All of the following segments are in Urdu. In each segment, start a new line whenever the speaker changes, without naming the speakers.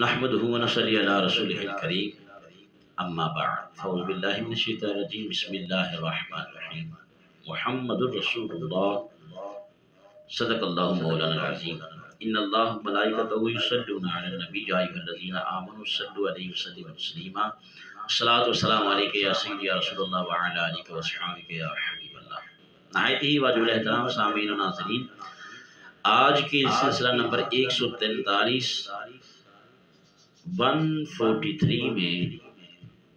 نحمده ونصلي على رسوله الكريم اما بعد فاعوذ بالله من الشیطان الرجیم بسم اللہ الرحمن الرحیم محمد رسول اللہ صدق اللہ مولانا العظیم ان اللہ ملائکتہ یصلون علی النبی یا ایھا الذین آمنوا صلوا علیہ وسلموا تسلیما الصلاۃ والسلام علیک یا سیدی یا رسول اللہ وعلی آلک واصحابک یا حبیب اللہ۔ نہایت ہی واجب احترام سامعین و ناظرین، آج کے سلسلہ نمبر 143 میں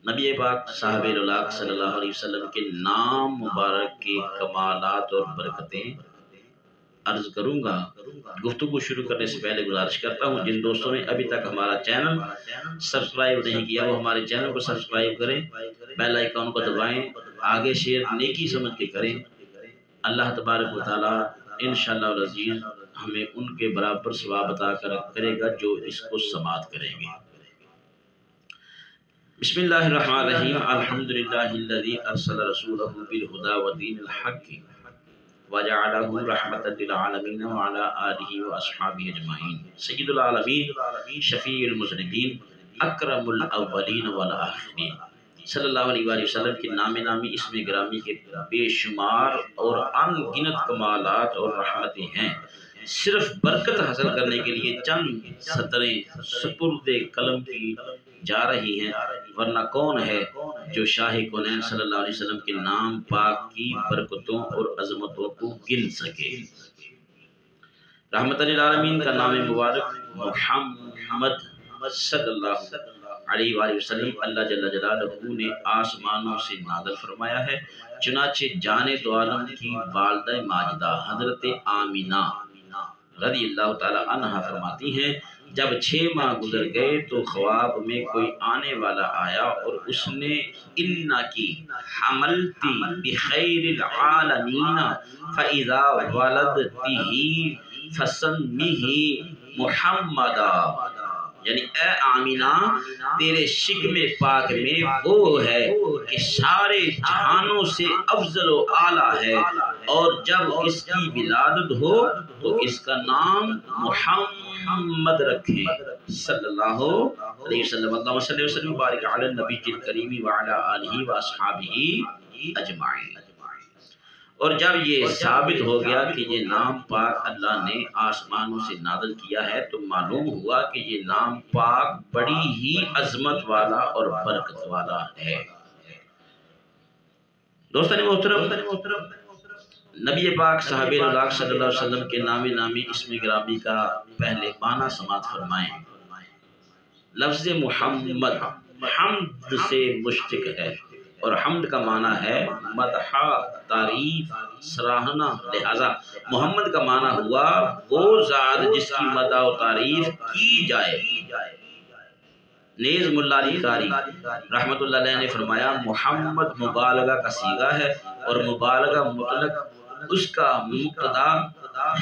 نبی پاک صاحب الولاق صلی اللہ علیہ وسلم کے نام مبارک کے کمالات اور برکتیں عرض کروں گا۔ گفتگو شروع کرنے سے پہلے گزارش کرتا ہوں جن دوستوں نے ابھی تک ہمارا چینل سبسکرائب نہیں کیا وہ ہمارے چینل کو سبسکرائب کریں، بیل آئیکن کو دبائیں، آگے شیئر نیکی سمجھ کے کریں۔ اللہ تبارک و تعالی انشاءاللہ العزیز ہمیں ان کے برابر ثواب عطا کرے گا جو اس کو سماعت کریں گے۔ بسم اللہ الرحمن الرحیم الحمدللہ الذی ارسل رسولہ بالہدی ودین الحق وجعلہ رحمۃ للعالمین وعلی آلہ واصحابہ اجمعین۔ سید العالمین، شفیع المذنبین، اکرم الاولین والآخرین، صلی اللہ علیہ وآلہ وسلم کے نام نامی اسم گرامی کے بے شمار اور ان گنت کمالات اور رحمتیں ہیں۔ صرف برکت حاصل کرنے کے لیے چند سطریں سپرد قلم کی جا رہی ہیں، ورنہ کون ہے جو شاہ کونین صلی اللہ علیہ وسلم کے نام پاک کی برکتوں اور عظمتوں کو گن سکے۔ رحمت للعالمین کا نام مبارک محمد صلی اللہ علیہ وآلہ وسلم اللہ جل جلالہ نے آسمانوں سے نازل فرمایا ہے۔ چنانچہ جان دو عالم کی والدہ ماجدہ حضرت آمینہ رضی اللہ تعالی عنہ فرماتی ہیں، جب 6 ماہ گزر گئے تو خواب میں کوئی آنے والا آیا اور اس نے انکی حملتی بخیر العالمین فاذا ولدتہ فسمہ محمدا، یعنی اے آمینہ تیرے شکم پاک میں وہ ہے کہ سارے جہانوں سے افضل و اعلیٰ ہے، اور جب اس کی ولادت ہو تو اس کا نام محمد رکھیں صلی اللہ علیہ وسلم۔ اللہم صلی وسلم وبارک علی النبی الکریم وعلی آلہ واصحابہ اجمعین۔ اور جب یہ ثابت ہو گیا کہ یہ نام پاک اللہ نے آسمانوں سے نازل کیا ہے تو معلوم ہوا کہ یہ نام پاک بڑی ہی عظمت والا اور برکت والا ہے۔ دوستان محترم، نبی پاک صاحب الولاق صلی اللہ علیہ وسلم کے نام نامی اسم گرامی کا پہلے معنی سماعت فرمائیں۔ لفظ محمد حمد سے مشتق ہے اور حمد کا معنی ہے مدح، تعریف، سراہنا، لہذا محمد کا معنی ہوا وہ ذات جس کی مدح و تعریف کی جائے۔ نیز ملا علی قاری رحمت اللہ علیہ نے فرمایا محمد مبالغہ کا صیغہ ہے اور مبالغہ مطلق اس کا مقتضا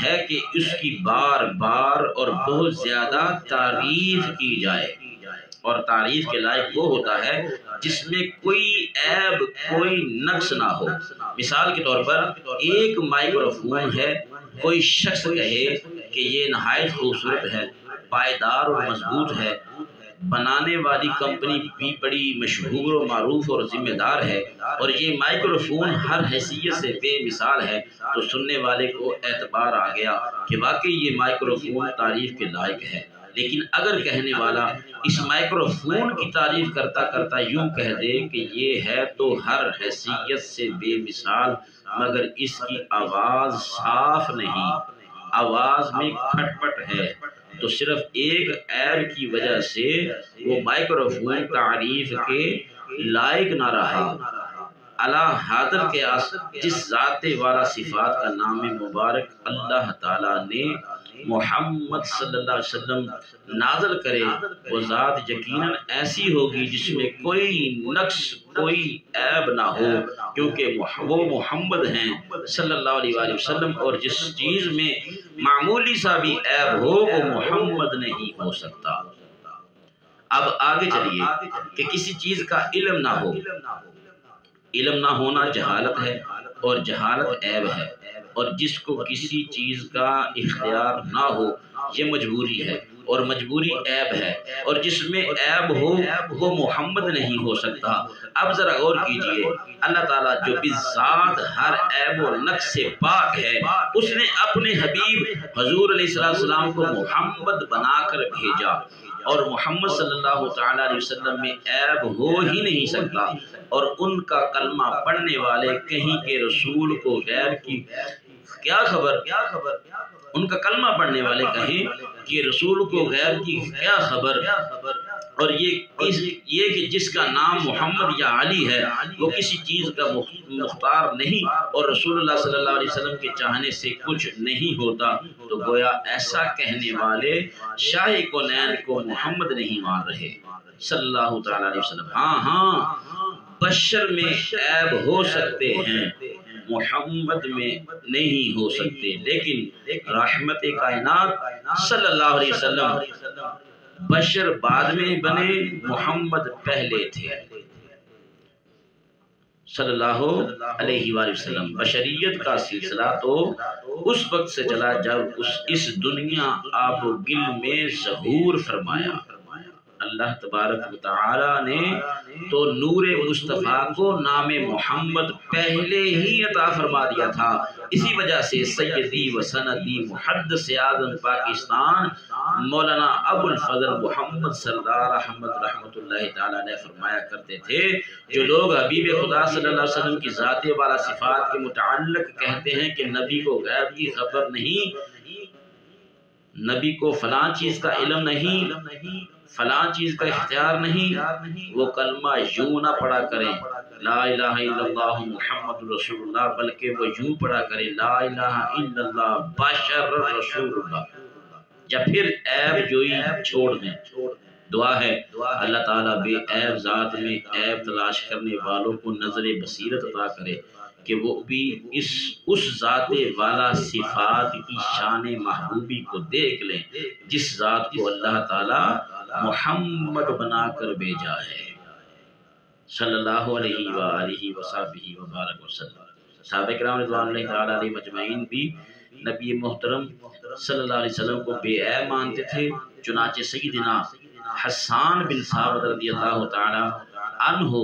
ہے کہ اس کی بار بار اور بہت زیادہ تعریف کی جائے، اور تعریف کے لائق وہ ہوتا ہے جس میں کوئی عیب، کوئی نقص نہ ہو۔ مثال کے طور پر ایک مائکروفون ہے، کوئی شخص کہے کہ یہ نہایت خوبصورت ہے، پائیدار اور مضبوط ہے، بنانے والی کمپنی بھی بڑی مشہور و معروف اور ذمہ دار ہے، اور یہ مائکروفون ہر حیثیت سے بے مثال ہے، تو سننے والے کو اعتبار آ گیا کہ واقعی یہ مائکروفون تعریف کے لائق ہے۔ لیکن اگر کہنے والا اس مائکروفون کی تعریف کرتا کرتا یوں کہہ دے کہ یہ ہے تو ہر حیثیت سے بے مثال مگر اس کی آواز صاف نہیں، آواز میں کھٹ پٹ ہے، تو صرف ایک عیب کی وجہ سے وہ مائکروفون تعریف کے لائق نہ رہا۔ اللہ حاضر کے جس ذات والا صفات کا نام مبارک اللہ تعالیٰ نے محمد صلی اللہ علیہ وسلم نازل کرے وہ ذات یقیناً ایسی ہوگی جس میں کوئی نقص، کوئی عیب نہ ہو، کیونکہ وہ محمد ہیں صلی اللہ علیہ وآلہ وسلم، اور جس چیز میں معمولی سا بھی عیب ہو وہ محمد نہیں ہو سکتا۔ اب آگے چلیے کہ کسی چیز کا علم نہ ہو، علم نہ ہونا جہالت ہے اور جہالت عیب ہے، اور جس کو کسی چیز کا اختیار نہ ہو یہ مجبوری ہے، اور مجبوری عیب ہے، اور جس میں عیب ہو وہ محمد نہیں ہو سکتا۔ اب ذرا غور کیجئے، اللہ تعالیٰ جو بذات ہر عیب و نقص سے پاک ہے، اس نے اپنے حبیب حضور علیہ السلام کو محمد بنا کر بھیجا، اور محمد صلی اللہ تعالیٰ علیہ وسلم میں عیب ہو ہی نہیں سکتا، اور ان کا کلمہ پڑھنے والے کہیں کے رسول کو غیر کی کیا خبر، ان کا کلمہ پڑھنے والے کہیں کہ رسول کو غیر کی کیا خبر، اور یہ کہ جس کا نام محمد یا علی ہے وہ کسی چیز کا مختار نہیں، اور رسول اللہ صلی اللہ علیہ وسلم کے چاہنے سے کچھ نہیں ہوتا، تو گویا ایسا کہنے والے شاہ کونین کو محمد نہیں مان رہے صلی اللہ تعالیٰ علیہ وسلم۔ ہاں بشر میں عیب ہو سکتے ہیں، محمد میں نہیں ہو سکتے، لیکن رحمت کائنات صلی اللہ علیہ وسلم بشر بعد میں بنے، محمد پہلے تھے صلی اللہ علیہ وآلہ وسلم۔ بشریت کا سلسلہ تو اس وقت سے چلا جب اس دنیا آب و گل میں ظہور فرمایا۔ اللہ تبارک و تعالی نے تو نور مصطفیٰ کو نام محمد پہلے ہی عطا فرما دیا تھا، اسی وجہ سے سیدی و سندی محدث اعظم پاکستان مولانا ابو الفضل محمد سردار احمد رحمۃ اللہ تعالی نے فرمایا کرتے تھے، جو لوگ حبیب خدا صلی اللہ علیہ وسلم کی ذات والا صفات کے متعلق کہتے ہیں کہ نبی کو غیب کی خبر نہیں، نبی کو فلاں چیز کا علم نہیں، فلاں چیز کا اختیار نہیں، وہ کلمہ یوں نہ پڑھا کریں لا الہ الا اللہ محمد رسول اللہ، بلکہ وہ یوں پڑھا کریں لا الہ الا اللہ بشر رسول اللہ، یا پھر عیب جوئی چھوڑ دیں۔ دعا ہے اللہ تعالیٰ بے عیب ذات میں عیب تلاش کرنے والوں کو نظر بصیرت عطا کرے کہ وہ بھی اس ذات والا صفات کی شان محبوبی کو دیکھ لیں جس ذات کو اللہ تعالیٰ محمد بنا کر بھیجا ہے صلی اللہ علیہ وآلہ وصحبہ وبارک وسلم۔ صحابہ کرام رضوان اللہ تعالیٰ علیہ مجمعین بھی نبی محترم صلی اللہ علیہ وسلم کو بے عیب مانتے تھے، چنانچہ سیدنا حسان بن ثابت رضی اللہ تعالیٰ عنہ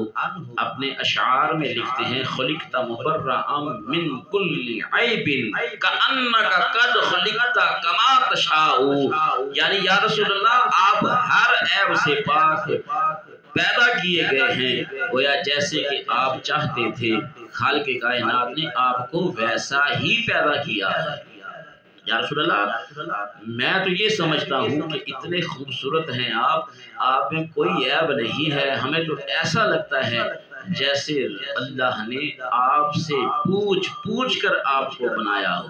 اپنے اشعار میں لکھتے ہیں خلقت مبرئا من کل عیب کأنک قد خلقت کما تشاء، یعنی یا رسول اللہ آپ ہر عیب سے پاک پیدا کیے گئے ہیں، گویا جیسے کہ آپ چاہتے تھے، خالق کائنات نے آپ کو ویسا ہی پیدا کیا ہے۔ یا رسول اللہ میں تو یہ سمجھتا ہوں کہ اتنے خوبصورت ہیں آپ میں کوئی عیب نہیں ہے، ہمیں تو ایسا لگتا ہے جیسے اللہ نے آپ سے پوچھ کر آپ کو بنایا ہو۔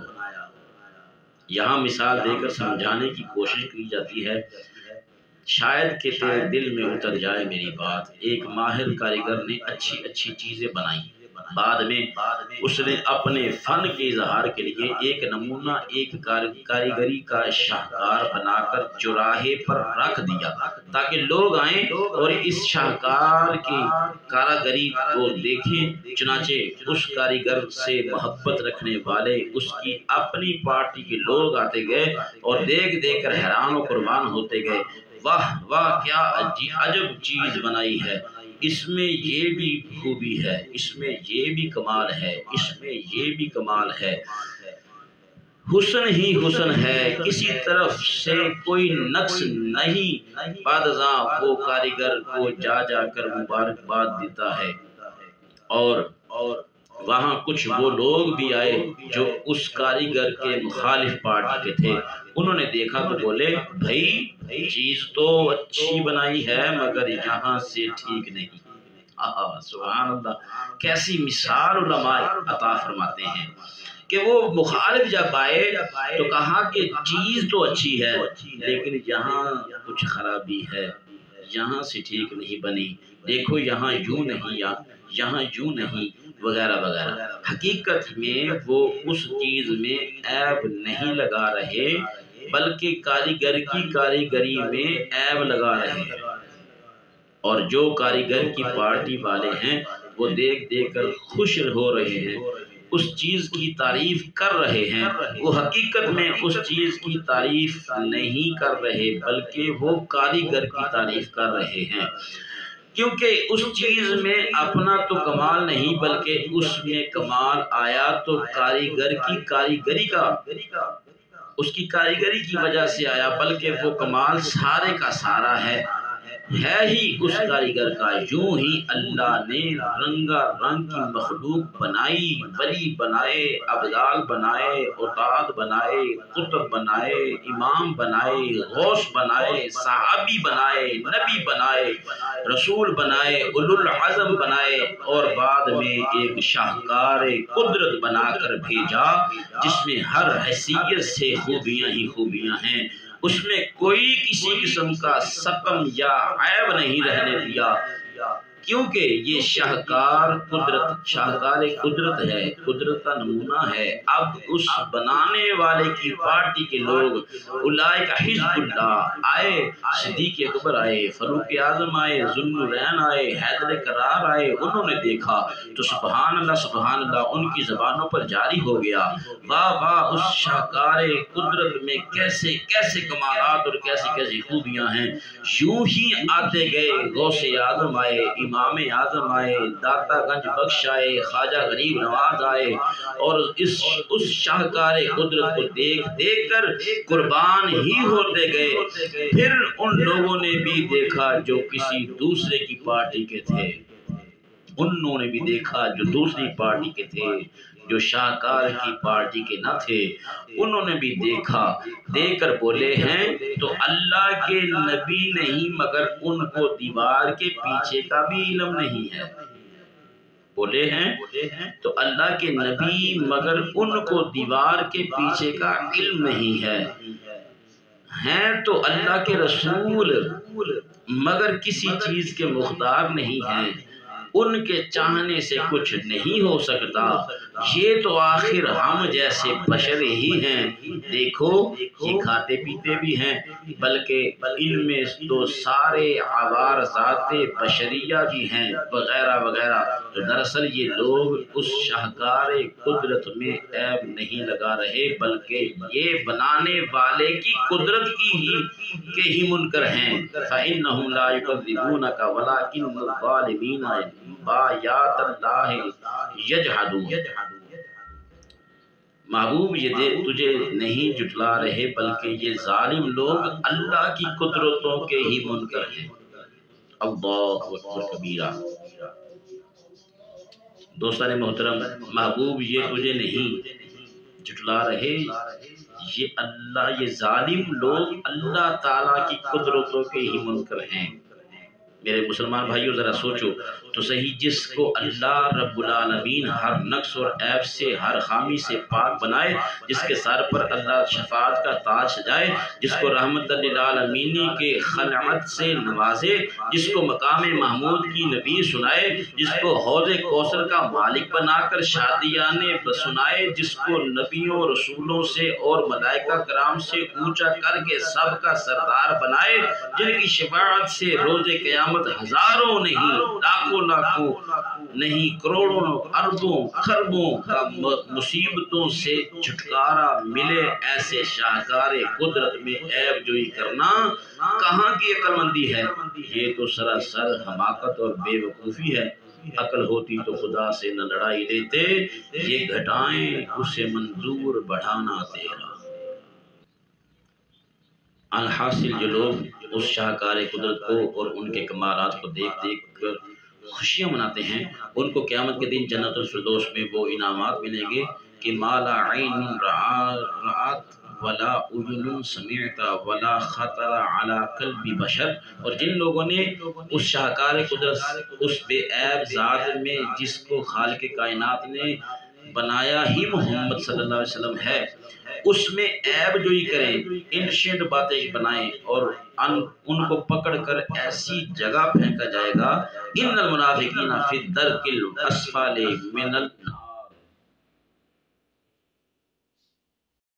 یہاں مثال دے کر سمجھانے کی کوشش کی جاتی ہے، شاید کہ تیرے دل میں اتر جائے میری بات۔ ایک ماہر کاریگر نے اچھی چیزیں بنائیں، بعد میں اس نے اپنے فن کے اظہار کے لیے ایک نمونہ ایک کاریگری کا شاہکار بنا کر چوراہے پر رکھ دیا تاکہ لوگ آئیں اور اس شاہکار کی کاریگری کو دیکھیں۔ چنانچہ اس کاریگر سے محبت رکھنے والے اس کی اپنی پارٹی کے لوگ آتے گئے اور دیکھ کر حیران و قربان ہوتے گئے، واہ واہ کیا عجب چیز بنائی ہے، اس میں یہ بھی خوبی ہے، اس میں یہ بھی کمال ہے، اس میں یہ بھی کمال ہے، حسن ہی حسن ہے، کسی طرف سے کوئی نقص نہیں، بعدازاں وہ کاریگر کو جا کر مبارکباد دیتا ہے۔ اور وہاں کچھ وہ لوگ بھی آئے جو اس کاریگر کے مخالف پارٹی کے تھے، انہوں نے دیکھا تو بولے بھائی چیز تو اچھی بنائی ہے مگر یہاں سے ٹھیک نہیں۔ سبحان اللہ، کیسی مثال علماء عطا فرماتے ہیں کہ وہ مخالف جب آئے تو کہا کہ چیز تو اچھی ہے لیکن یہاں کچھ خرابی ہے، یہاں سے ٹھیک نہیں بنی، دیکھو یہاں یوں نہیں، یہاں یوں نہیں، وغیرہ وغیرہ۔ حقیقت میں وہ اس چیز میں عیب نہیں لگا رہے بلکہ کاریگر کی کاریگری میں عیب لگا رہے ہیں، اور جو کاریگر کی پارٹی والے ہیں وہ دیکھ کر خوش ہو رہے ہیں اس چیز کی تعریف کر رہے ہیں، وہ حقیقت میں اس چیز کی تعریف نہیں کر رہے بلکہ وہ کاریگر کی تعریف کر رہے ہیں، کیونکہ اس چیز میں اپنا تو کمال نہیں بلکہ اس میں کمال آیا تو کاریگر کی کاریگری کا، اس کی کاریگری کی وجہ سے آیا، بلکہ وہ کمال سارے کا سارا ہے ہی اس کاریگر کا۔ یوں ہی اللہ نے رنگا رنگ کی مخلوق بنائی، ولی بنائے، ابدال بنائے، اتاد بنائے، قطب بنائے، امام بنائے، غوث بنائے، صحابی بنائے، نبی بنائے، رسول بنائے، اولو العزم بنائے، اور بعد میں ایک شاہکار قدرت بنا کر بھیجا جس میں ہر حیثیت سے خوبیاں ہی خوبیاں ہیں، اس میں کوئی کسی قسم کا سقم یا عیب نہیں رہنے دیا، کیونکہ یہ شاہکار قدرت ہے، قدرت کا نمونہ ہے۔ اب اس بنانے والے کی پارٹی کے لوگ اولئک حزب اللہ آئے، صدیق اکبر آئے، فاروق اعظم آئے، ذوالنورین آئے، حیدر کرار آئے، انہوں نے دیکھا تو سبحان اللہ ان کی زبانوں پر جاری ہو گیا، واہ واہ اس شاہکار قدرت میں کیسے کیسے کمالات اور کیسی کیسی خوبیاں ہیں۔ یوں ہی آتے گئے غوث اعظم آئے، امام اعظم آئے، داتا گنج بخش آئے، خواجہ غریب نواز آئے، اور اس شاہکار قدرت کو دیکھ دیکھ کر قربان ہی ہوتے گئے۔ پھر ان لوگوں نے بھی دیکھا جو کسی دوسرے کی پارٹی کے تھے، انہوں نے بھی دیکھا جو دوسری پارٹی کے تھے، جو شاہکار کی پارٹی کے نہ تھے، انہوں نے بھی دیکھا، دیکھ کر بولے ہیں تو اللہ کے نبی نہیں مگر ان کو دیوار کے پیچھے کا بھی علم نہیں ہے، بولے ہیں تو اللہ کے نبی مگر ان کو دیوار کے پیچھے کا علم نہیں ہے، ہیں تو اللہ کے رسول مگر کسی چیز کے مختار نہیں ہیں، ان کے چاہنے سے کچھ نہیں ہو سکتا، یہ تو آخر ہم جیسے بشر ہی ہیں، دیکھو یہ کھاتے پیتے بھی ہیں بلکہ ان میں تو سارے عوارضات بشریہ بھی ہیں وغیرہ وغیرہ۔ تو دراصل یہ لوگ اس شاہکار قدرت میں عیب نہیں لگا رہے بلکہ یہ بنانے والے کی قدرت کے ہی منکر ہیں۔ فَإِنَّهُمْ لَا يُكَذِّبُونَكَ وَلَكِنَّ الظَّالِمِينَ بآیات اللہ یجحدون۔ محبوب یہ تجھے نہیں جھٹلا رہے بلکہ یہ ظالم لوگ اللہ کی قدرتوں کے ہی منکر ہیں۔ اللہ اکبر کبیرہ۔ دوستان محترم، محبوب یہ تجھے نہیں جھٹلا رہے، یہ ظالم لوگ اللہ تعالیٰ کی قدرتوں کے ہی منکر ہیں۔ میرے مسلمان بھائیوں ذرا سوچو تو صحیح، جس کو اللہ رب العالمین ہر نقص اور عیب سے، ہر خامی سے پاک بنائے، جس کے سر پر اللہ شفاعت کا تاج سجائے، جس کو رحمت للعالمین کے خلعت سے نوازے، جس کو مقام محمود کی نبی سنائے، جس کو حوض کوثر کا مالک بنا کر شادیانے سنائے، جس کو نبیوں رسولوں سے اور ملائکہ کرام سے اونچا کر کے سب کا سردار بنائے، جن کی شفاعت سے روز قیامت ہزاروں نہیں، لاکھوں نہیں، کروڑوں اربوں خربوں کا مصیبتوں سے چھٹکارا ملے، ایسے شاہکار قدرت میں عیب جوئی کرنا کہاں کی عقل مندی ہے؟ یہ تو سراسر حماقت اور بے وقوفی ہے۔ عقل ہوتی تو خدا سے نہ لڑائی لیتے، یہ گھٹائیں اسے منظور بڑھانا تیرا۔ الحاصل جو لوگ اس شاہکار قدرت کو اور ان کے کمالات کو دیکھ دیکھ کر خوشیاں مناتے ہیں، ان کو قیامت کے دن جنت الفردوس میں وہ انعامات ملیں گے کہ ما لا عین رأت ولا اذن سمعت ولا خطر علی قلب بشر۔ اور جن لوگوں نے اس شاہکار قدرت، اس بے عیب ذات میں جس کو خالق کائنات نے بنایا ہی محمد صلی اللہ علیہ وسلم ہے، اس میں عیب جوئی کریں، انشنٹ باتیں بنائیں اور ان کو پکڑ کر ایسی جگہ پھینکا جائے گا، ان المنافقین فی الدرک الاسفل من